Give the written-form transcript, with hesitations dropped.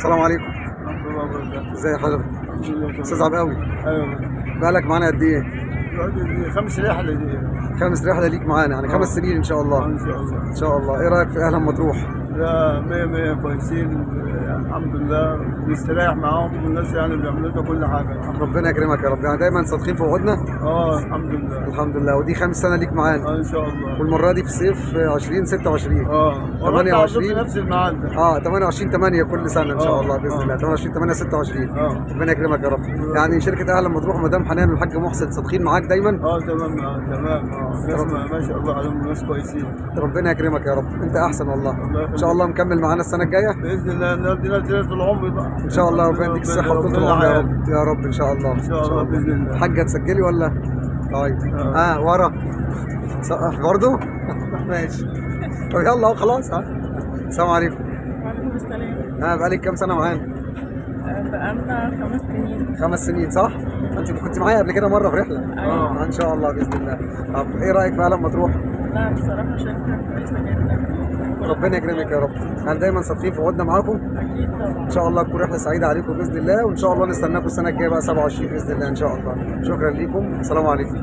السلام عليكم. ورحمة الله وبركاته. ازي حضرتك؟ الحمد لله. استاذ عبقاوي، ايوه. بقالك معانا قد ايه؟ دي 5 رحلة دي. 5 رحلة ليك معانا، يعني 5 سنين ان شاء الله. ان شاء الله. ان شاء الله. ايه رايك في اهلا مطروح؟ لا، 100 100 كويسين يعني الحمد لله، بنستريح معاهم والناس يعني بيعملوا لنا كل حاجة الحمد لله. ربنا يكرمك يا رب، يعني دايما صادقين في وعودنا. الحمد لله. الحمد لله. ودي 5 سنة ليك معانا، ان شاء الله. والمرة دي في صيف 2026. ورحنا على طول 28. في نفس الميعاد ده. 28/8 كل سنة ان شاء الله باذن الله. 28/8/26. ربنا يكرمك يا رب. يعني شركة اهلا مطروح ومدام حنان والحاج محسن صادقين معاك دايما. تمام. تمام. ناس ما شاء الله عليهم، ناس كويسين. ربنا يكرمك يا رب، انت احسن والله. الله ان شاء الله مكمل معانا السنة الجاية باذن الله نقضينا طول العمر بقى ان شاء الله. ربنا يديك الصحة وطول العمر يا رب يا رب ان شاء الله. ان شاء الله باذن الله. الحاجة تسجلي ولا؟ طيب. ورا برضه. ماشي. طب يلا اهو خلاص. السلام عليكم. وعليكم السلام. بقالك كام سنة معانا؟ بقالنا 5 سنين. 5 سنين صح؟ انت كنت معايا قبل كده مرة في رحلة؟ ان شاء الله باذن الله. طب ايه رأيك في اهلا مطروح؟ لا بصراحة شركة كويسة جدا. ربنا يكرمك يا رب. احنا دايما صادقين في وعودنا معاكم. أكيد طبعا. ان شاء الله تكون رحلة سعيدة عليكم باذن الله، وان شاء الله نستناكم السنة الجاية بقى 27 باذن الله ان شاء الله. شكرا ليكم، السلام عليكم.